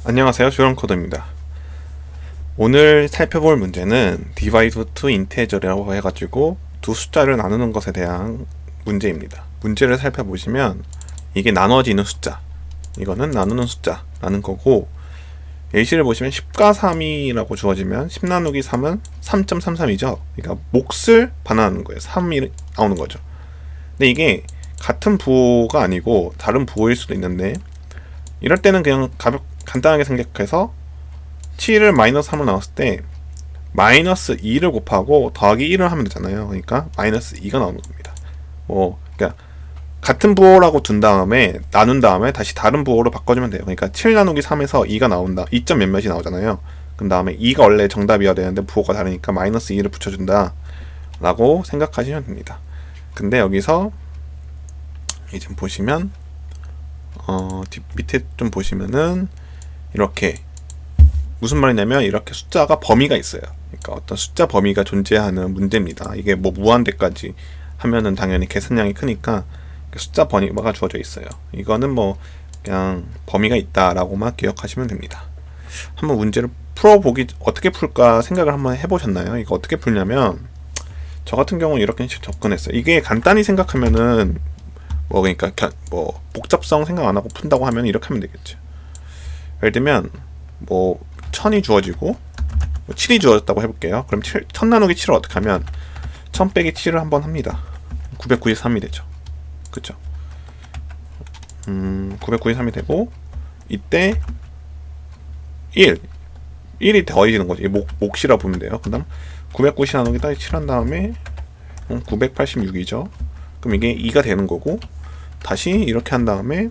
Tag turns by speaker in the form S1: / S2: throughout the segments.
S1: 안녕하세요, 슈런코드입니다. 오늘 살펴볼 문제는 divide to integer이라고 해가지고 두 숫자를 나누는 것에 대한 문제입니다. 문제를 살펴보시면 이게 나눠지는 숫자, 이거는 나누는 숫자라는 거고, 예시를 보시면 10과 3이라고 주어지면 10 나누기 3은 3.33이죠. 그러니까 몫을 반환하는 거예요. 3이 나오는 거죠. 근데 이게 같은 부호가 아니고 다른 부호일 수도 있는데, 이럴 때는 그냥 간단하게 생각해서 7을 마이너스 3을 나왔을 때 마이너스 2를 곱하고 더하기 1을 하면 되잖아요. 그러니까 마이너스 2가 나오는 겁니다. 그러니까 같은 부호라고 둔 다음에 나눈 다음에 다시 다른 부호로 바꿔주면 돼요. 그러니까 7 나누기 3에서 2가 나온다. 2점 몇몇이 나오잖아요. 그 다음에 2가 원래 정답이어야 되는데 부호가 다르니까 마이너스 2를 붙여준다 라고 생각하시면 됩니다. 근데 여기서 이제 보시면 밑에 좀 보시면은 이렇게 무슨 말이냐면 이렇게 숫자가 범위가 있어요. 그러니까 어떤 숫자 범위가 존재하는 문제입니다. 이게 뭐 무한대까지 하면은 당연히 계산량이 크니까 숫자 범위가 주어져 있어요. 이거는 뭐 그냥 범위가 있다라고만 기억하시면 됩니다. 한번 문제를 풀어보기 어떻게 풀까 생각을 한번 해보셨나요? 이거 어떻게 풀냐면 저 같은 경우는 이렇게 접근했어요. 이게 간단히 생각하면은 그러니까 복잡성 생각 안 하고 푼다고 하면 이렇게 하면 되겠죠. 예를 들면 1000이 주어지고 7이 주어졌다고 해볼게요. 그럼 1000 나누기 7을 어떻게 하면 1000 빼기 7을 한번 합니다. 993이 되죠. 그쵸? 993이 되고 이때 1이 더해지는 거죠. 몫이라 보면 돼요. 그 다음 990 나누기 7 한 다음에 986이죠. 그럼 이게 2가 되는 거고, 다시 이렇게 한 다음에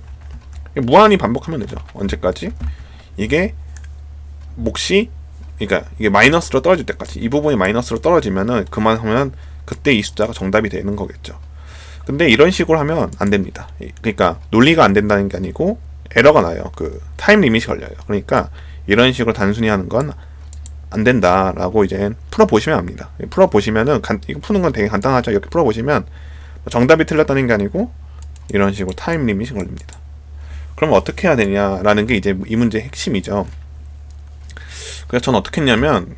S1: 무한히 반복하면 되죠. 언제까지? 이게 몫이, 그러니까 이게 마이너스로 떨어질 때까지, 이 부분이 마이너스로 떨어지면은 그만하면 그때 이 숫자가 정답이 되는 거겠죠. 근데 이런 식으로 하면 안 됩니다. 그러니까 논리가 안 된다는 게 아니고 에러가 나요. 그 타임 리밋이 걸려요. 그러니까 이런 식으로 단순히 하는 건 안 된다라고 이제 풀어보시면 합니다. 풀어보시면은 이거 푸는 건 되게 간단하죠. 이렇게 풀어보시면 정답이 틀렸다는 게 아니고 이런 식으로 타임 리밋이 걸립니다. 그럼 어떻게 해야 되냐라는 게 이제 이 문제의 핵심이죠. 그래서 저는 어떻게 했냐면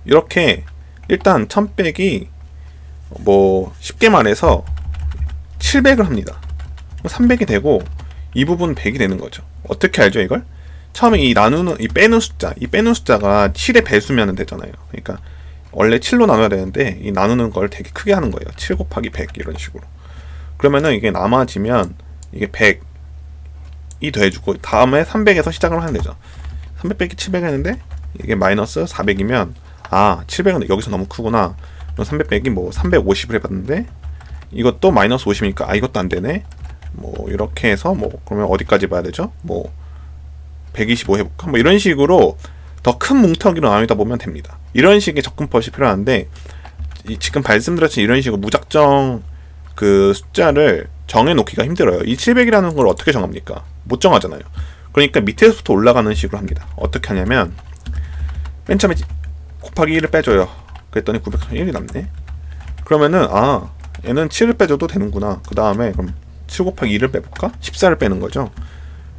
S1: 이렇게 일단 1000 빼기 쉽게 말해서 700을 합니다. 300이 되고 이 부분 100이 되는 거죠. 어떻게 알죠 이걸? 처음에 이 빼는 숫자가 7의 배수면 되잖아요. 그러니까 원래 7로 나눠야 되는데 이 나누는 걸 되게 크게 하는 거예요. 7 곱하기 100 이런 식으로. 그러면은 이게 남아지면 이게 100이 더해주고 다음에 300에서 시작을 하면 되죠. 300 빼기 700 했는데 이게 마이너스 400이면 700은 여기서 너무 크구나. 그럼 300 빼기 350을 해봤는데 이것도 마이너스 50이니까 이것도 안 되네. 이렇게 해서 그러면 어디까지 봐야 되죠? 125 해볼까? 이런 식으로 더 큰 뭉텅이로 나누다 보면 됩니다. 이런 식의 접근법이 필요한데 지금 말씀드렸듯이 이런 식으로 무작정 그 숫자를 정해놓기가 힘들어요. 이 700이라는 걸 어떻게 정합니까? 못 정하잖아요. 그러니까 밑에서부터 올라가는 식으로 합니다. 어떻게 하냐면 맨 처음에 곱하기 1을 빼줘요. 그랬더니 901이 남네. 그러면은 얘는 7을 빼줘도 되는구나. 그 다음에 그럼 7 곱하기 2를 빼볼까? 14를 빼는 거죠.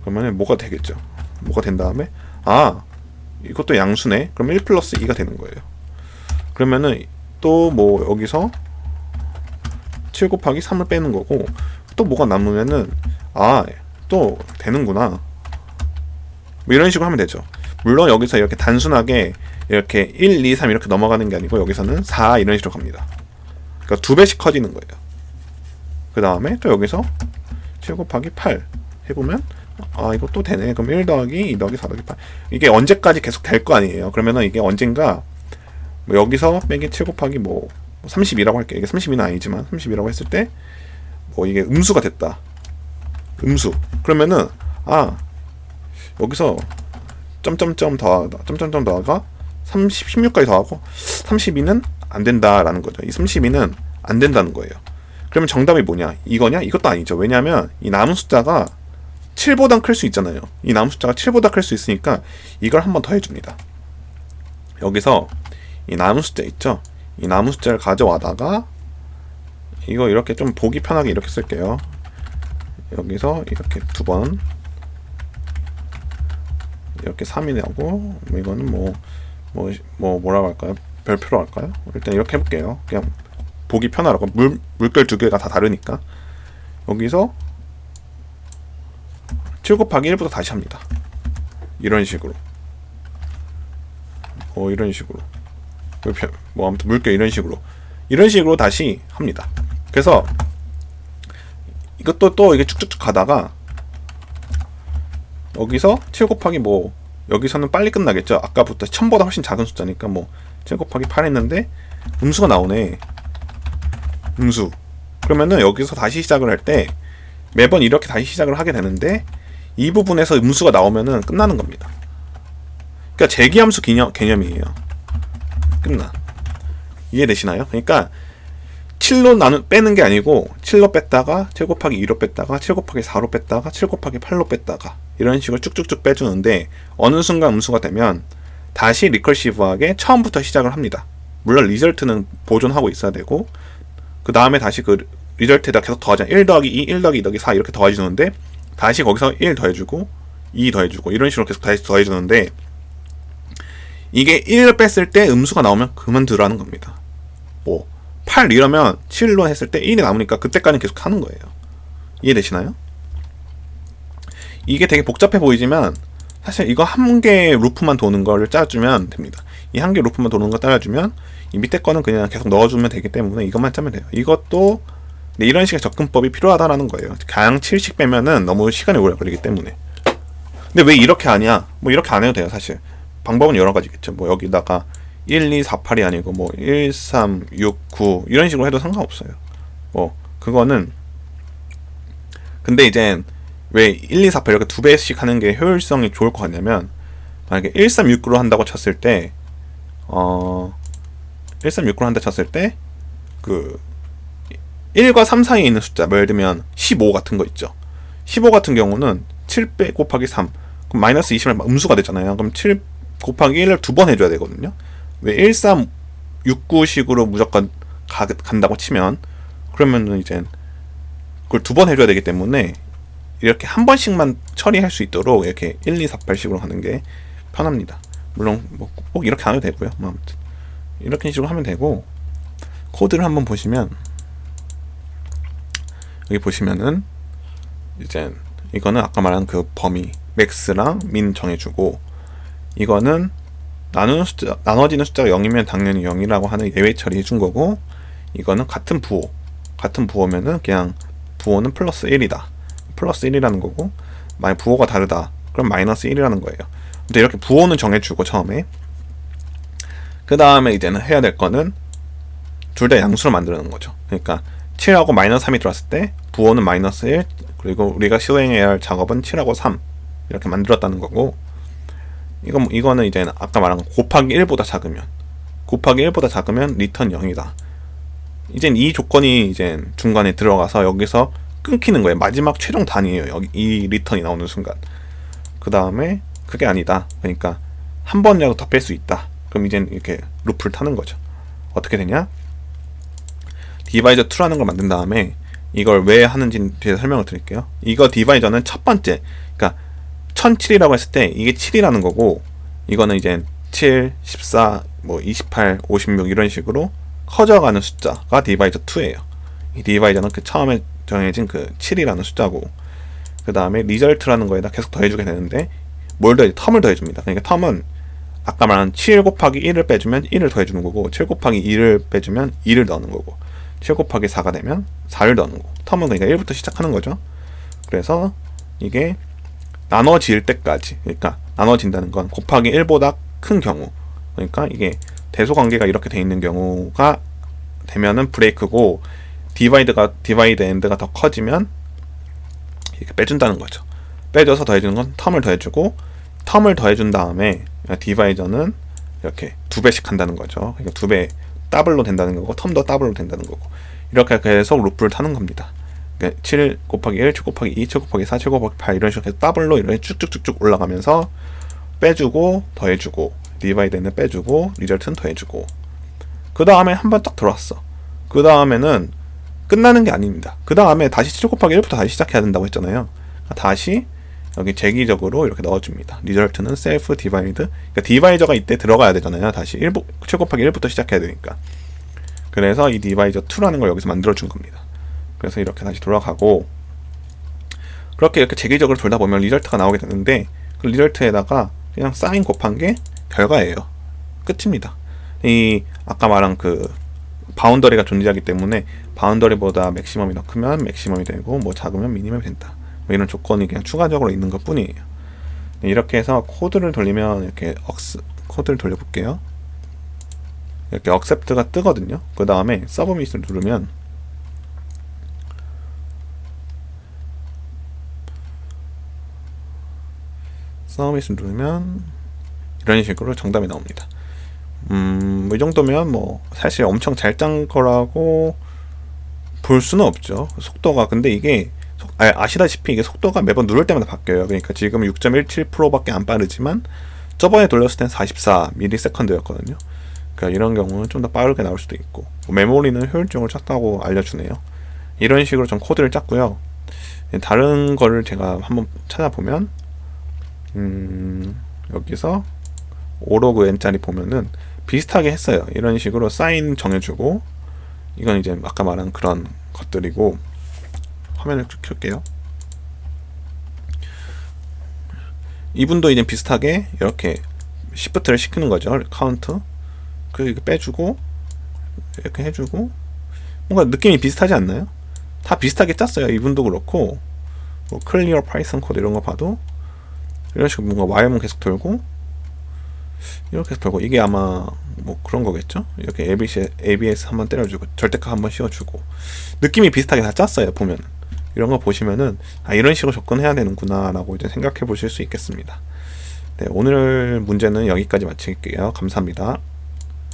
S1: 그러면은 뭐가 되겠죠? 뭐가 된 다음에 이것도 양수네. 그럼 1 플러스 2가 되는 거예요. 그러면은 또 여기서 7 곱하기 3을 빼는 거고 또 뭐가 남으면은 또 되는구나. 이런 식으로 하면 되죠. 물론 여기서 이렇게 단순하게 이렇게 1, 2, 3 이렇게 넘어가는 게 아니고 여기서는 4 이런 식으로 갑니다. 그러니까 2배씩 커지는 거예요. 그 다음에 또 여기서 7 곱하기 8 해보면 이것도 되네. 그럼 1 더하기 2 더하기 4 더하기 8 이게 언제까지 계속 될 거 아니에요. 그러면은 이게 언젠가 여기서 빼기 7 곱하기 30이라고 할게요. 이게 30이는 아니지만 30이라고 했을 때 이게 음수가 됐다. 음수. 그러면은 여기서 점점점 더하가 16까지 더하고 32는 안 된다라는 거죠. 이 32는 안 된다는 거예요. 그러면 정답이 뭐냐? 이거냐? 이것도 아니죠. 왜냐하면 이 남은 숫자가 7보단 클 수 있잖아요. 이 남은 숫자가 7보다 클 수 있으니까 이걸 한번 더 해줍니다. 여기서 이 남은 숫자 있죠? 이 남은 숫자를 가져와다가 이거 이렇게 좀 보기 편하게 이렇게 쓸게요. 여기서 이렇게 2번 이렇게 3이 나오고, 이거는 뭐라고 할까요? 별표로 할까요? 일단 이렇게 해볼게요. 그냥 보기 편하라고. 물결 두 개가 다 다르니까. 여기서 7 곱하기 1부터 다시 합니다. 이런 식으로. 이런 식으로. 아무튼 물결 이런 식으로 다시 합니다. 그래서 이것도 또 이게 쭉쭉쭉 가다가 여기서 7 곱하기 여기서는 빨리 끝나겠죠. 아까부터 1000보다 훨씬 작은 숫자니까 7 곱하기 8 했는데 음수가 나오네. 음수. 그러면은 여기서 다시 시작을 할 때 매번 이렇게 다시 시작을 하게 되는데 이 부분에서 음수가 나오면은 끝나는 겁니다. 그러니까 재기함수 개념이에요. 끝나. 이해되시나요? 그러니까 7로 빼는 게 아니고 7로 뺐다가 7 곱하기 2로 뺐다가 7 곱하기 4로 뺐다가 7 곱하기 8로 뺐다가 이런 식으로 쭉쭉쭉 빼주는데 어느 순간 음수가 되면 다시 리커시브하게 처음부터 시작을 합니다. 물론 리절트는 보존하고 있어야 되고 그 다음에 다시 그 리절트에다 계속 더하잖아요. 1 더하기 2, 1 더하기 2 더하기 4 이렇게 더해주는데 다시 거기서 1 더해주고 2 더해주고 이런 식으로 계속 다시 더해주는데 이게 1을 뺐을 때 음수가 나오면 그만두라는 겁니다. 8 이러면 7로 했을 때 1이 남으니까 그때까지는 계속 하는 거예요. 이해되시나요? 이게 되게 복잡해 보이지만 사실 이거 한 개 루프만 도는 거를 짜주면 됩니다. 이 한 개 루프만 도는 거 따라주면 이 밑에 거는 그냥 계속 넣어주면 되기 때문에 이것만 짜면 돼요. 이것도 이런 식의 접근법이 필요하다라는 거예요. 가양 7씩 빼면은 너무 시간이 오래 걸리기 때문에. 근데 왜 이렇게 하냐? 이렇게 안 해도 돼요. 사실 방법은 여러 가지겠죠. 여기다가 1, 2, 4, 8이 아니고 1, 3, 6, 9 이런 식으로 해도 상관없어요. 그거는 근데 이제 왜 1, 2, 4, 8 이렇게 두 배씩 하는 게 효율성이 좋을 것 같냐면 만약에 1, 3, 6, 9로 한다고 쳤을 때 1, 3, 6, 9로 한다 쳤을 때 그 1과 3 사이에 있는 숫자 예를 들면 15 같은 거 있죠. 15 같은 경우는 7 곱하기 3 그럼 마이너스 20을 음수가 되잖아요. 그럼 7 곱하기 1을 두 번 해줘야 되거든요. 왜 1, 3, 6, 9식으로 무조건 간다고 치면 그러면은 이제 그걸 두 번 해줘야 되기 때문에 이렇게 한 번씩만 처리할 수 있도록 이렇게 1, 2, 4, 8식으로 하는 게 편합니다. 물론 꼭 이렇게 안 해도 되고요. 아무튼 이렇게 식으로 하면 되고 코드를 한번 보시면 여기 보시면은 이제 이거는 아까 말한 그 범위 맥스랑 민 정해주고 이거는 나눠지는 숫자가 0이면 당연히 0이라고 하는 예외 처리 해준 거고 이거는 같은 부호면은 그냥 부호는 플러스 1이다. 플러스 1이라는 거고 만약 부호가 다르다. 그럼 마이너스 1이라는 거예요. 근데 이렇게 부호는 정해주고 처음에 그 다음에 이제는 해야 될 거는 둘 다 양수로 만드는 거죠. 그러니까 7하고 마이너스 3이 들어왔을 때 부호는 마이너스 1 그리고 우리가 실행해야 할 작업은 7하고 3 이렇게 만들었다는 거고 이거는 이제 아까 말한 곱하기 1보다 작으면 리턴 0이다. 이젠 이 조건이 이제 중간에 들어가서 여기서 끊기는 거예요. 마지막 최종 단위예요. 여기 이 리턴이 나오는 순간. 그 다음에 그게 아니다. 그러니까 한 번이라도 더 뺄 수 있다. 그럼 이젠 이렇게 루프를 타는 거죠. 어떻게 되냐? 디바이저 2라는 걸 만든 다음에 이걸 왜 하는지 뒤에 설명을 드릴게요. 이거 디바이저는 첫 번째, 그러니까 1007이라고 했을 때 이게 7이라는 거고 이거는 이제 7, 14, 28, 56 이런 식으로 커져가는 숫자가 디바이저 2예요. 이 디바이저는 그 처음에 정해진 그 7이라는 숫자고 그 다음에 리절트라는 거에다 계속 더해주게 되는데 텀을 더해줍니다. 그러니까 텀은 아까 말한 7 곱하기 1을 빼주면 1을 더해주는 거고 7 곱하기 2를 빼주면 2를 넣는 거고 7 곱하기 4가 되면 4를 넣는 거고 텀은 그러니까 1부터 시작하는 거죠. 그래서 이게 나눠질 때까지 그러니까 나눠진다는 건 곱하기 1보다 큰 경우 그러니까 이게 대소 관계가 이렇게 돼 있는 경우가 되면은 브레이크고 디바이드 엔드가 더 커지면 이렇게 빼준다는 거죠. 빼줘서 더해주는 건 텀을 더해주고 텀을 더해준 다음에 디바이저는 이렇게 두 배씩 한다는 거죠. 그러니까 두 배 더블로 된다는 거고 텀도 더블로 된다는 거고 이렇게 계속 루프를 타는 겁니다. 그러니까 7 곱하기 1, 7 곱하기 2, 7 곱하기 4, 7 곱하기 8 이런 식으로 더블로 이렇게 쭉쭉쭉쭉 올라가면서 빼주고 더해주고 디바이드는 빼주고 리절트는 더해주고 그 다음에 한 번 딱 들어왔어. 그 다음에는 끝나는 게 아닙니다. 그 다음에 다시 7 곱하기 1부터 다시 시작해야 된다고 했잖아요. 다시 여기 재기적으로 이렇게 넣어줍니다. 리절트는 셀프 디바이드. 그러니까 디바이저가 이때 들어가야 되잖아요. 다시 7 곱하기 1부터 시작해야 되니까. 그래서 이 디바이저 2라는 걸 여기서 만들어준 겁니다. 그래서 이렇게 다시 돌아가고, 그렇게 이렇게 재기적으로 돌다 보면 리절트가 나오게 되는데, 그 리절트에다가 그냥 사인 곱한 게 결과예요. 끝입니다. 이 아까 말한 그 바운더리가 존재하기 때문에 바운더리보다 맥시멈이 더 크면 맥시멈이 되고 뭐 작으면 미니멈이 된다. 뭐 이런 조건이 그냥 추가적으로 있는 것 뿐이에요. 이렇게 해서 코드를 돌리면 이렇게 코드를 돌려볼게요. 이렇게 accept가 뜨거든요. 그 다음에 submit을 누르면 이런 식으로 정답이 나옵니다. 이 정도면 뭐 사실 엄청 잘 짠 거라고 볼 수는 없죠. 속도가. 근데 이게 아시다시피 이게 속도가 매번 누를 때마다 바뀌어요. 그러니까 지금 6.17%밖에 안 빠르지만 저번에 돌렸을 땐 44ms였거든요. 그러니까 이런 경우는 좀 더 빠르게 나올 수도 있고, 메모리는 효율적으로 짰다고 알려주네요. 이런 식으로 전 코드를 짰고요. 다른 거를 제가 한번 찾아보면 여기서 오로그 n짜리 보면은 비슷하게 했어요. 이런 식으로 사인 정해주고, 이건 이제 아까 말한 그런 것들이고, 화면을 쭉 켤게요. 이분도 이제 비슷하게 이렇게 시프트를 시키는 거죠. 카운트. 그리고 빼주고 이렇게 해주고, 뭔가 느낌이 비슷하지 않나요? 다 비슷하게 짰어요. 이분도 그렇고, 뭐 클리어 파이썬 코드 이런 거 봐도 이런 식으로 뭔가 와이어문 계속 돌고 이렇게 해서 돌고, 이게 아마 뭐 그런 거겠죠? 이렇게 ABS 한번 때려주고 절대값 한번 씌워주고, 느낌이 비슷하게 다 짰어요. 보면 이런 거 보시면은 이런 식으로 접근해야 되는구나 라고 이제 생각해 보실 수 있겠습니다. 네, 오늘 문제는 여기까지 마칠게요. 감사합니다.